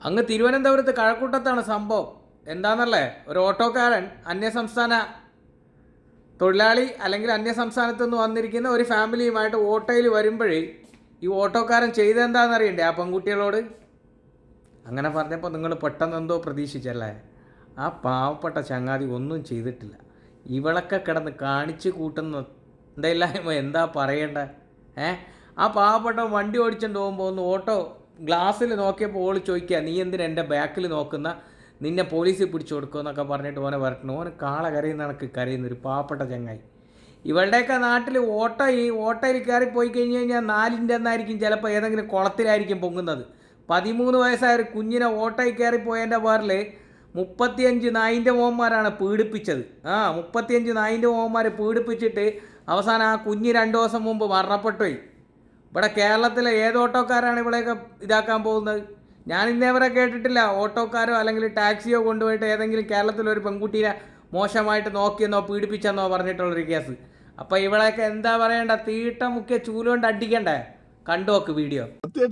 അങ്ങ് തിരുവനന്തപുരത്ത് കഴക്കൂട്ടത്താണ് സംഭവം. എന്താണെന്നല്ലേ, ഒരു ഓട്ടോക്കാരൻ അന്യസംസ്ഥാന തൊഴിലാളി അല്ലെങ്കിൽ അന്യസംസ്ഥാനത്തു നിന്ന് വന്നിരിക്കുന്ന ഒരു ഫാമിലിയുമായിട്ട് ഓട്ടോയിൽ വരുമ്പോഴേ ഈ ഓട്ടോക്കാരൻ ചെയ്തെന്താണെന്നറിയണ്ടേ ആ പെൺകുട്ടികളോട്? അങ്ങനെ പറഞ്ഞപ്പോൾ നിങ്ങൾ പെട്ടെന്ന് എന്തോ പ്രതീക്ഷിച്ചല്ലേ? ആ പാവപ്പെട്ട ചങ്ങാതി ഒന്നും ചെയ്തിട്ടില്ല. ഇവളൊക്കെ കിടന്ന് കാണിച്ച് കൂട്ടുന്ന എന്തായില്ലായ്മ എന്താ പറയേണ്ട? ആ പാവപ്പെട്ട വണ്ടി ഓടിച്ചുകൊണ്ട് പോകുമ്പോൾ ഒന്ന് ഓട്ടോ ഗ്ലാസ്സിൽ നോക്കിയപ്പോൾ ഓൾ ചോദിക്കുക, നീ എന്തിനാ എൻ്റെ ബാക്കിൽ നോക്കുന്ന, നിന്നെ പോലീസിൽ പിടിച്ചു കൊടുക്കുമെന്നൊക്കെ പറഞ്ഞിട്ട് ഓനെ വരട്ടണം. ഓന് കാള കരയുന്ന കണക്ക് കരയുന്ന ഒരു പാവപ്പെട്ട ചങ്ങായി. ഇവളുടെയൊക്കെ നാട്ടിൽ ഓട്ടോയിൽ കയറിപ്പോയി കഴിഞ്ഞ് കഴിഞ്ഞാൽ 4ൻ്റെ അന്നായിരിക്കും ചിലപ്പോൾ ഏതെങ്കിലും കുളത്തിലായിരിക്കും പൊങ്ങുന്നത്. 13 വയസ്സായ ഒരു കുഞ്ഞിനെ ഓട്ടോയിൽ കയറിപ്പോയതിൻ്റെ പേരിൽ 35 നായിൻ്റെ മോന്മാരാണ് പീഡിപ്പിച്ചത്. 35 നായിൻ്റെ മോന്മാർ പീഡിപ്പിച്ചിട്ട് അവസാനം ആ കുഞ്ഞ് 2 ദിവസം മുമ്പ് മരണപ്പെട്ടുപോയി. ഇവിടെ കേരളത്തിലെ ഏത് ഓട്ടോക്കാരാണ് ഇവിടെയൊക്കെ ഇതാക്കാൻ പോകുന്നത്? ഞാൻ ഇന്നേവരെ കേട്ടിട്ടില്ല ഓട്ടോക്കാരോ അല്ലെങ്കിൽ ടാക്സിയോ കൊണ്ടുപോയിട്ട് ഏതെങ്കിലും കേരളത്തിലൊരു പെൺകുട്ടീനെ മോശമായിട്ട് നോക്കിയെന്നോ പീഡിപ്പിച്ചെന്നോ പറഞ്ഞിട്ടുള്ളൊരു കേസ്. അപ്പോൾ ഇവിടെയൊക്കെ എന്താ പറയണ്ട, തീട്ട മുഖ്യ ചൂലുകൊണ്ട് അടിക്കണ്ടേ? കണ്ടു നോക്ക് വീഡിയോ.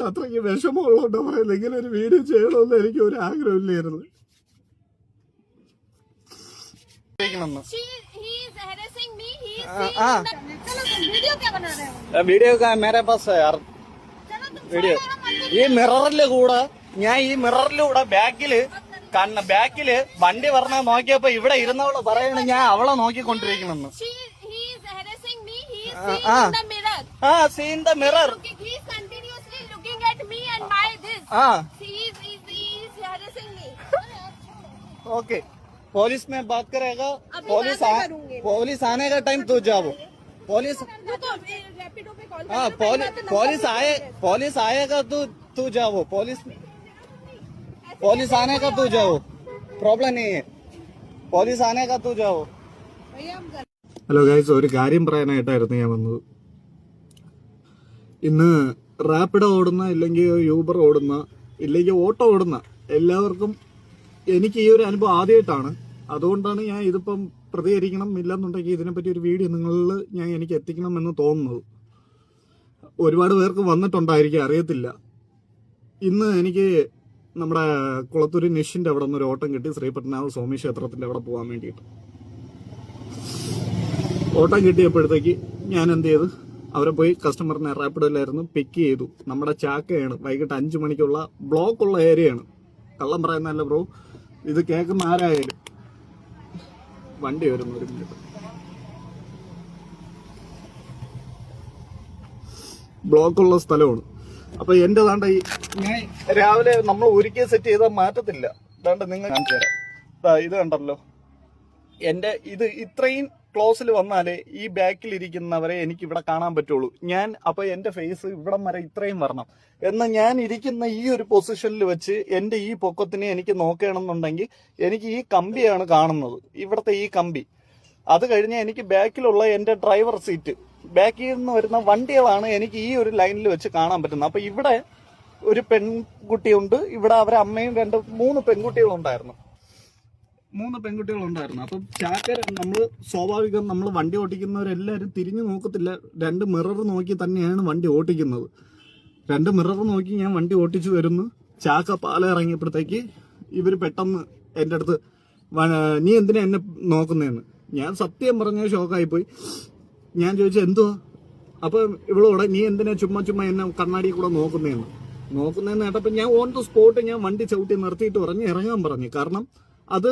അത്രയ്ക്ക് വിഷമമുള്ളതുകൊണ്ട് പറയുന്നത് ഇങ്ങനെ ഒരു വീഡിയോ ചെയ്യണമെന്ന് എനിക്ക് ഒരു ആഗ്രഹമില്ലായിരുന്നു. വീഡിയോ മേരെ പാസ് യാർ വീഡിയോ ഈ മിററിലൂടെ ഞാൻ ബാക്കില് വണ്ടി പറഞ്ഞ നോക്കിയപ്പോ ഇവിടെ ഇരുന്നവള് പറയണ ഞാൻ അവളെ നോക്കിക്കൊണ്ടിരിക്കണെന്ന്. Seen the mirror. Okay police में बात करेगा. पुलिस आने का टाइम तो जाओ. पुलिस पुलिस आएगा तू जाओ. पुलिस आने का तू जाओ. प्रॉब्लम नहीं है. पुलिस आने का तू जाओ. ഹലോ ഗൈസ്, ഒരു കാര്യം പറയാനായിട്ടായിരുന്നു ഞാൻ വന്നത്. ഇന്ന് റാപ്പിഡോ ഓടുന്ന, ഇല്ലെങ്കിൽ യൂബർ ഓടുന്ന, ഇല്ലെങ്കിൽ ഓട്ടോ ഓടുന്ന എല്ലാവർക്കും എനിക്ക് ഈ ഒരു അനുഭവം ആദ്യമായിട്ടാണ്. അതുകൊണ്ടാണ് ഞാൻ ഇതിപ്പം പ്രതികരിക്കണം, ഇല്ലെന്നുണ്ടെങ്കിൽ ഇതിനെപ്പറ്റി ഒരു വീഡിയോ എനിക്ക് എത്തിക്കണം എന്ന് തോന്നുന്നത്. ഒരുപാട് പേർക്ക് വന്നിട്ടുണ്ടായിരിക്കും, അറിയത്തില്ല. ഇന്ന് എനിക്ക് നമ്മുടെ കുളത്തൂര് നിഷിന്റെ അവിടെ നിന്ന് ഒരു ഓട്ടം കിട്ടി, ശ്രീപത്മനാഭ സ്വാമി ക്ഷേത്രത്തിന്റെ അവിടെ പോകാൻ വേണ്ടിയിട്ട്. ഓട്ടം കിട്ടിയപ്പോഴത്തേക്ക് ഞാൻ എന്ത് ചെയ്തു, അവരെ പോയി കസ്റ്റമറിനെ റാപ്പിഡോയിലായിരുന്നു പിക്ക് ചെയ്തു. നമ്മുടെ ചാക്കയാണ്, വൈകിട്ട് 5 മണിക്കുള്ള ബ്ലോക്കുള്ള ഏരിയയാണ്. കള്ളം പറയുന്നതല്ല ബ്രോ, ഇത് കേൾക്കുന്ന ആരായാലും. വണ്ടി വരുന്നു, ഒരു മിനിറ്റ്. ബ്ലോക്കുള്ള സ്ഥലമാണ്. അപ്പൊ എന്റെ താണ്ട ഞാൻ രാവിലെ നമ്മൾ ഒരിക്കൽ സെറ്റ് ചെയ്താൽ മാറ്റത്തില്ല. ഇതാണ്ട് നിങ്ങൾ കാണിച്ചു തരാം. ഇത് കണ്ടല്ലോ, എന്റെ ഇത് ഇത്രയും ക്ലോസിൽ വന്നാലേ ഈ ബാക്കിലിരിക്കുന്നവരെ എനിക്ക് ഇവിടെ കാണാൻ പറ്റുള്ളൂ. അപ്പൊ എന്റെ ഫേസ് ഇവിടം വരെ ഇത്രയും വരണം. എന്നാൽ ഞാൻ ഇരിക്കുന്ന ഈ ഒരു പൊസിഷനിൽ വെച്ച് എന്റെ ഈ പൊക്കത്തിനെ എനിക്ക് നോക്കണമെന്നുണ്ടെങ്കിൽ എനിക്ക് ഈ കമ്പിയാണ് കാണുന്നത്, ഇവിടുത്തെ ഈ കമ്പി. അത് കഴിഞ്ഞ് എനിക്ക് ബാക്കിലുള്ള എന്റെ ഡ്രൈവർ സീറ്റ്, ബാക്കിൽ നിന്ന് വരുന്ന വണ്ടികളാണ് എനിക്ക് ഈ ഒരു ലൈനിൽ വെച്ച് കാണാൻ പറ്റുന്നത്. അപ്പൊ ഇവിടെ ഒരു പെൺകുട്ടിയുണ്ട്, ഇവിടെ അവരെ അമ്മയും 3 പെൺകുട്ടികളുണ്ടായിരുന്നു. 3 പെൺകുട്ടികളുണ്ടായിരുന്നു. അപ്പം ചാക്കര സ്വാഭാവികം നമ്മൾ വണ്ടി ഓട്ടിക്കുന്നവരെല്ലാവരും തിരിഞ്ഞു നോക്കത്തില്ല, 2 മിറർ നോക്കി തന്നെയാണ് വണ്ടി ഓട്ടിക്കുന്നത്. 2 മിറർ നോക്കി ഞാൻ വണ്ടി ഓട്ടിച്ചു വരുന്നു. ചാക്ക പാല ഇറങ്ങിയപ്പോഴത്തേക്ക് ഇവര് പെട്ടെന്ന് എൻ്റെ അടുത്ത്, നീ എന്തിനാ എന്നെ നോക്കുന്നതെന്ന്. ഞാൻ സത്യം പറഞ്ഞ ഷോക്കായിപ്പോയി. ഞാൻ ചോദിച്ചു എന്തുവാ? അപ്പൊ ഇവളോടെ നീ എന്തിനാ ചുമ്മാ എന്നെ കണ്ണാടി കൂടെ നോക്കുന്നതെന്ന് കേട്ടപ്പോൾ ഞാൻ ഓൺ ദ സ്പോട്ട് ഞാൻ വണ്ടി ചവിട്ടി നിർത്തിയിട്ട് ഇറങ്ങാൻ പറഞ്ഞു. കാരണം അത്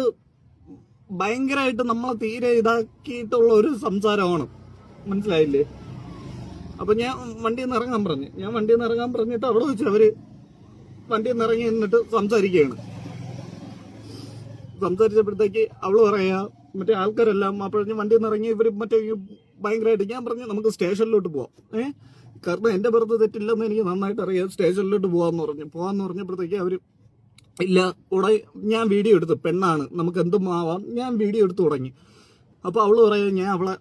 ഭയങ്കരമായിട്ട് നമ്മളെ തീരെ ഇതാക്കിയിട്ടുള്ള ഒരു സംസാരമാണ്, മനസ്സിലായില്ലേ? അപ്പൊ ഞാൻ വണ്ടിയിൽ നിന്ന് ഇറങ്ങാൻ പറഞ്ഞിട്ട് അവിടെ വെച്ച് അവര് വണ്ടിയിൽ നിന്ന് ഇറങ്ങി നിന്നിട്ട് സംസാരിച്ചപ്പോഴത്തേക്ക് അവള് പറയാ മറ്റേ ആൾക്കാരെല്ലാം അപ്പോഴഞ്ഞ് വണ്ടിയിൽ നിന്ന് ഇറങ്ങി ഇവര് മറ്റേ ഭയങ്കരമായിട്ട്. ഞാൻ പറഞ്ഞു നമുക്ക് സ്റ്റേഷനിലോട്ട് പോവാം, കാരണം എന്റെ പുറത്ത് തെറ്റില്ലെന്ന് എനിക്ക് നന്നായിട്ട് അറിയാം, സ്റ്റേഷനിലോട്ട് പോവാന്ന് പറഞ്ഞപ്പോഴത്തേക്ക് അവര് ഇല്ല, ഞാൻ വീഡിയോ എടുത്തു, പെണ്ണാണ്, നമുക്ക് എന്തും ആവാം, ഞാൻ വീഡിയോ എടുത്തു തുടങ്ങി. അപ്പൊ അവള് പറയാ, ഞാൻ അവളെ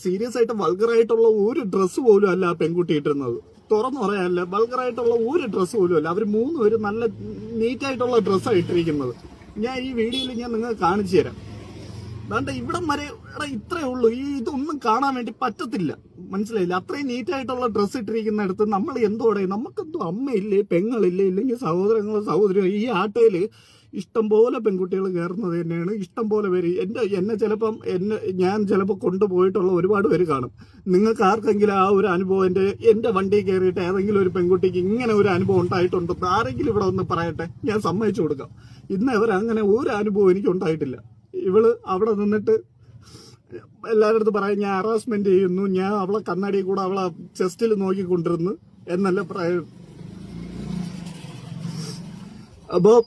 സീരിയസ് ആയിട്ട് വൾഗറായിട്ടുള്ള ഒരു ഡ്രസ്സ് പോലും അല്ല ആ പെൺകുട്ടി ഇട്ടിരുന്നത്. തുറന്നു പറയാനല്ല, വൾഗറായിട്ടുള്ള ഒരു ഡ്രസ്സ് പോലും അല്ല. അവർ 3 പേരും നല്ല നീറ്റായിട്ടുള്ള ഡ്രസ്സാണ് ഇട്ടിരിക്കുന്നത്. ഞാൻ ഈ വീഡിയോയിൽ ഞാൻ നിങ്ങൾക്ക് കാണിച്ചു തരാം. ദാണ്ട ഇവിടം വരെ എടാ ഇത്രേ ഉള്ളൂ. ഇതൊന്നും കാണാൻ വേണ്ടി പറ്റത്തില്ല, മനസ്സിലായില്ല? അത്രയും നീറ്റായിട്ടുള്ള ഡ്രസ്സ് ഇട്ടിരിക്കുന്നിടത്ത് നമ്മൾ എന്തോടെ, നമുക്കെന്തോ അമ്മയില്ലേ, പെങ്ങളില്ലേ, ഇല്ലെങ്കിൽ സഹോദരങ്ങളോ സഹോദരിയോ? ഈ ആട്ടയില് ഇഷ്ടംപോലെ പെൺകുട്ടികൾ കയറുന്നത് തന്നെയാണ്, ഇഷ്ടംപോലെ പേര്. എന്നെ ചിലപ്പം ഞാൻ ചിലപ്പോൾ കൊണ്ടുപോയിട്ടുള്ള ഒരുപാട് പേര് കാണും. നിങ്ങൾക്ക് ആർക്കെങ്കിലും ആ ഒരു അനുഭവം എൻ്റെ വണ്ടിയിൽ കയറിയിട്ട് ഏതെങ്കിലും ഒരു പെൺകുട്ടിക്ക് ഇങ്ങനെ ഒരു അനുഭവം ഉണ്ടായിട്ടുണ്ടെന്ന് ആരെങ്കിലും ഇവിടെ ഒന്ന് പറയട്ടെ, ഞാൻ സമ്മതിച്ചു കൊടുക്കാം. ഇന്ന് അങ്ങനെ ഒരു അനുഭവം എനിക്ക് ഉണ്ടായിട്ടില്ല. ഇവള് അവിടെ നിന്നിട്ട് എല്ലാവരുടെ അടുത്ത് പറയാം ഞാൻ ഹറാസ്മെന്റ് ചെയ്യുന്നു, ഞാൻ അവളെ കണ്ണാടി കൂടെ അവളെ ചെസ്റ്റിൽ നോക്കിക്കൊണ്ടിരുന്നു എന്നല്ല പറയാം. അപ്പോൾ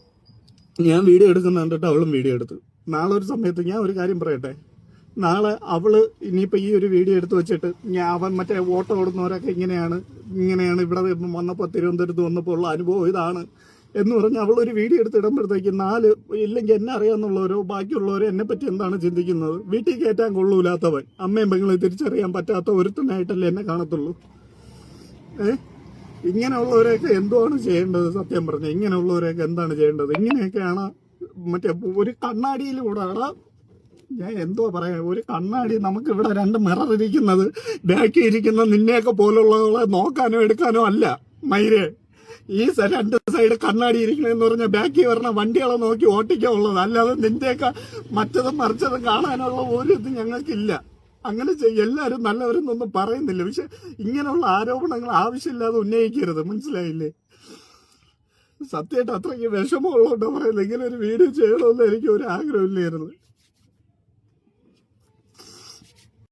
ഞാൻ വീഡിയോ എടുക്കുന്ന കണ്ടിട്ട് അവളും വീഡിയോ എടുത്തു. നാളെ ഒരു സമയത്ത് ഞാൻ ഒരു കാര്യം പറയട്ടെ, നാളെ അവള് ഇനിയിപ്പോൾ ഈ ഒരു വീഡിയോ എടുത്ത് വെച്ചിട്ട് അവൻ മറ്റേ ഓട്ടോ ഓടുന്നവരൊക്കെ ഇങ്ങനെയാണ് ഇവിടെ വന്നപ്പോൾ തിരുവനന്തപുരത്ത് വന്നപ്പോൾ ഉള്ള അനുഭവം ഇതാണ് എന്ന് പറഞ്ഞ് അവളൊരു വീഡിയോ എടുത്ത് ഇടുമ്പോഴത്തേക്ക് ഇല്ലെങ്കിൽ എന്നെ അറിയാമെന്നുള്ളവരോ ബാക്കിയുള്ളവരോ എന്നെ പറ്റി എന്താണ് ചിന്തിക്കുന്നത്? വീട്ടിൽ കയറ്റാൻ കൊള്ളൂലാത്തവൻ, അമ്മയും പെങ്ങളെ തിരിച്ചറിയാൻ പറ്റാത്ത ഒരുത്തനായിട്ടല്ലേ എന്നെ കാണത്തുള്ളൂ. ഇങ്ങനെയുള്ളവരെയൊക്കെ എന്തുവാണ് ചെയ്യേണ്ടത്? സത്യം പറഞ്ഞ ഇങ്ങനെയുള്ളവരെയൊക്കെ എന്താണ് ചെയ്യേണ്ടത്? ഇങ്ങനെയൊക്കെയാണ് മറ്റേ ഒരു കണ്ണാടിയിലൂടെ ഞാൻ എന്തോ പറയാ, ഒരു കണ്ണാടി നമുക്ക് ഇവിടെ 2 മിറർ ഇരിക്കുന്നത് ബാക്കി ഇരിക്കുന്ന നിന്നെയൊക്കെ പോലുള്ളവളെ നോക്കാനോ എടുക്കാനോ അല്ല മൈരേ. ഈ 2 സൈഡ് കണ്ണാടി ഇരിക്കണെന്ന് പറഞ്ഞാൽ ബാക്കി വരണ വണ്ടികളെ നോക്കി ഓട്ടിക്കാനുള്ളത്, അല്ലാതെ നിന്റെയൊക്കെ മറ്റതും മറിച്ചതും കാണാനുള്ള ഒരു ഇത് ഞങ്ങൾക്കില്ല. അങ്ങനെ എല്ലാവരും നല്ലവരെന്നൊന്നും പറയുന്നില്ല, പക്ഷെ ഇങ്ങനെയുള്ള ആരോപണങ്ങൾ ആവശ്യമില്ലാതെ ഉന്നയിക്കരുത്, മനസ്സിലായില്ലേ? സത്യമായിട്ട് അത്രയ്ക്ക് വിഷമമുള്ളതുകൊണ്ടാണ് പറയുന്നത്. ഇങ്ങനെ ഒരു വീഡിയോ ചെയ്യണമെന്ന് എനിക്ക് ഒരു ആഗ്രഹമില്ലായിരുന്നു.